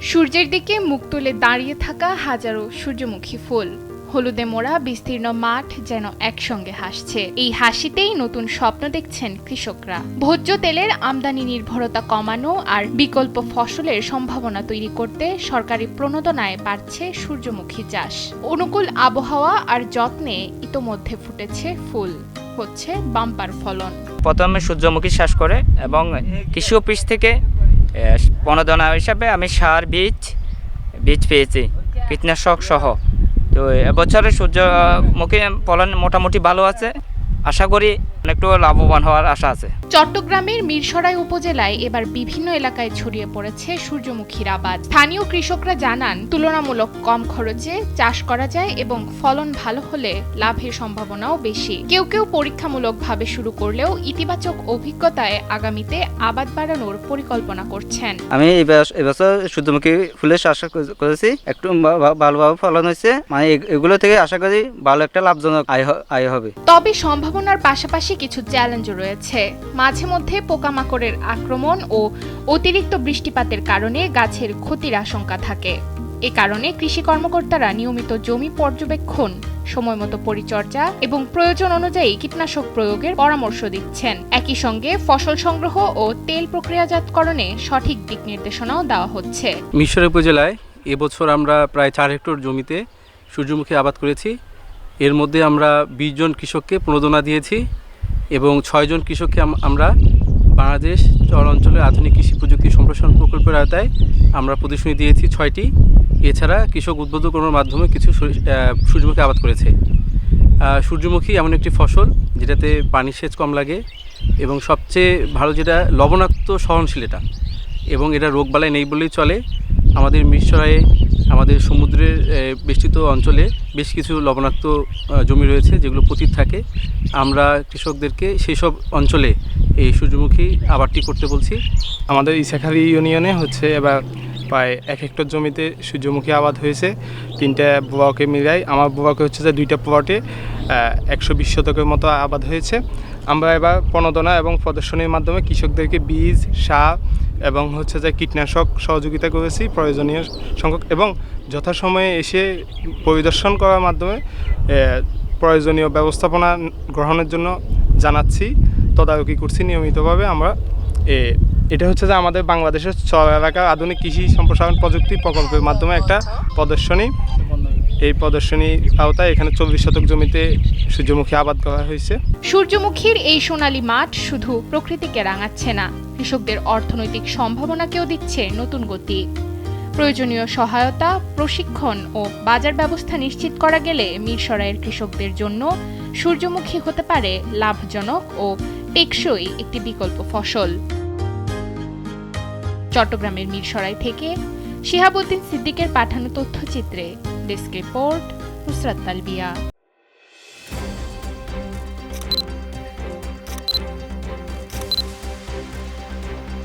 সূর্যের দিকে মুখ তুলে দাঁড়িয়ে থাকা হাজারো সূর্যমুখী ফুল, হলুদে মোড়া বিস্তীর্ণ মাঠ যেন একসঙ্গে হাসছে। এই হাসিতেই নতুন স্বপ্ন দেখছেন কৃষকরা। ভোজ্য তেলের আমদানি নির্ভরতা কমানো আর বিকল্প ফসলের সম্ভাবনা তৈরি করতে সরকারি প্রণোদনায় বাড়ছে সূর্যমুখী চাষ। অনুকূল আবহাওয়া আর যত্নে ইতোমধ্যে ফুটেছে ফুল, হচ্ছে বাম্পার ফলন। প্রথমে সূর্যমুখী চাষ করে এবং কৃষি অফিস থেকে প্রণোদনা হিসাবে আমি সার বীজ পেয়েছি, কীটনাশক সহ। তো এবছরে সূর্যমুখী ফলন মোটামুটি ভালো আছে, আশা করি একটু লাভবান হওয়ার আশা আছে। চট্টগ্রামের মিরসরাই উপজেলায় এবার বিভিন্ন এলাকায় ছড়িয়ে পড়েছে সূর্যমুখীর আবাদ। স্থানীয় কৃষকরা জানান, তুলনামূলক কম খরচে চাষ করা যায় এবং ফলন ভালো হলে লাভের সম্ভাবনাও বেশি। কেউ কেউ পরীক্ষামূলকভাবে শুরু করলেও ইতিবাচক অভিজ্ঞতায় আগামীতে আবাদ বাড়ানোর পরিকল্পনা করছেন। আমি এবছর সূর্যমুখী ফুলের চাষ করেছি, একটু ভালোভাবে ফলন হয়েছে। মানে এগুলো থেকে আশা করি ভালো একটা লাভজনক আয় হবে। তবে সম্ভাবনার পাশাপাশি কিছু চ্যালেঞ্জও রয়েছে। মাঝে মধ্যে পোকামাকড়ের আক্রমণ ও অতিরিক্ত বৃষ্টিপাতের কারণে গাছের ক্ষতির আশঙ্কা থাকে। এ কারণে কৃষি কর্মকর্তারা নিয়মিত জমি পর্যবেক্ষণ, সময়মতো পরিচর্যা এবং প্রয়োজন অনুযায়ী কীটনাশক প্রয়োগের পরামর্শ দিচ্ছেন। একই সঙ্গে ফসল সংগ্রহ ও তেল প্রক্রিয়াজাতকরণে সঠিক দিক নির্দেশনাও দেওয়া হচ্ছে। মিরসরাই উপজেলায় এবছর আমরা প্রায় 4 হেক্টর জমিতে সূর্যমুখী আবাদ করেছি। এর মধ্যে আমরা 20 জন কৃষককে প্রণোদনা দিয়েছি এবং 6 জন কৃষককে আমরা বাংলাদেশ চর অঞ্চলের আধুনিক কৃষি প্রযুক্তি সম্প্রসারণ প্রকল্পের আওতায় আমরা প্রদর্শনী দিয়েছি 6টি। এছাড়া কৃষক উদ্বুদ্ধকরণের মাধ্যমে কিছু সূর্যমুখী আবাদ করেছে। সূর্যমুখী এমন একটি ফসল যেটাতে পানির সেচ কম লাগে এবং সবচেয়ে ভালো যেটা লবণাক্ত সহনশীল এটা, এবং এটা রোগবালাই নেই বলেই চলে। আমাদের মিরসরাইয়ে আমাদের সমুদ্রের বেষ্টিত অঞ্চলে বেশ কিছু লবণাক্ত জমি রয়েছে যেগুলো পতিত থাকে। আমরা কৃষকদেরকে সেই সব অঞ্চলে এই সূর্যমুখী আবাদটি করতে বলছি। আমাদের ইসাখালী ইউনিয়নে এবার প্রায় 1 হেক্টর জমিতে সূর্যমুখী আবাদ হয়েছে। 3টা ব্লকে মিলাই আমার ব্লকে যে 2টা প্লটে 120 শতকের মতো আবাদ হয়েছে। আমরা এবার প্রণোদনা এবং প্রদর্শনীর মাধ্যমে কৃষকদেরকে বীজ, সার এবং যে কীটনাশক সহযোগিতা করেছি প্রয়োজনীয় সংখ্যক, এবং যথাসময়ে এসে পরিদর্শন করার মাধ্যমে প্রয়োজনীয় ব্যবস্থাপনা গ্রহণের জন্য জানাচ্ছি, তদারকি করছি নিয়মিতভাবে। আমরা এটা যে আমাদের বাংলাদেশের চর এলাকার আধুনিক কৃষি সম্প্রসারণ প্রযুক্তি প্রকল্পের মাধ্যমে একটা প্রদর্শনী। এই প্রদর্শনীর আওতায় এখানে 40 শতক জমিতে সূর্যমুখী আবাদ করা হয়েছে। সূর্যমুখীর এই সোনালী মাঠ শুধু প্রকৃতিকে রাঙাচ্ছে না, কৃষকদের অর্থনৈতিক সম্ভাবনাকেও দিচ্ছে নতুন গতি। প্রয়োজনীয় সহায়তা, প্রশিক্ষণ ও বাজার ব্যবস্থা নিশ্চিত করা গেলে মিরসরাইয়ের কৃষকদের জন্য সূর্যমুখী হতে পারে লাভজনক ও টেকসই একটি বিকল্প ফসল। চট্টগ্রামের মিরসরাই থেকে শিহাবুদ্দিন সিদ্দিকের পাঠানো তথ্যচিত্রে ডেস্ক রিপোর্ট, নুসরাত তালবিয়া।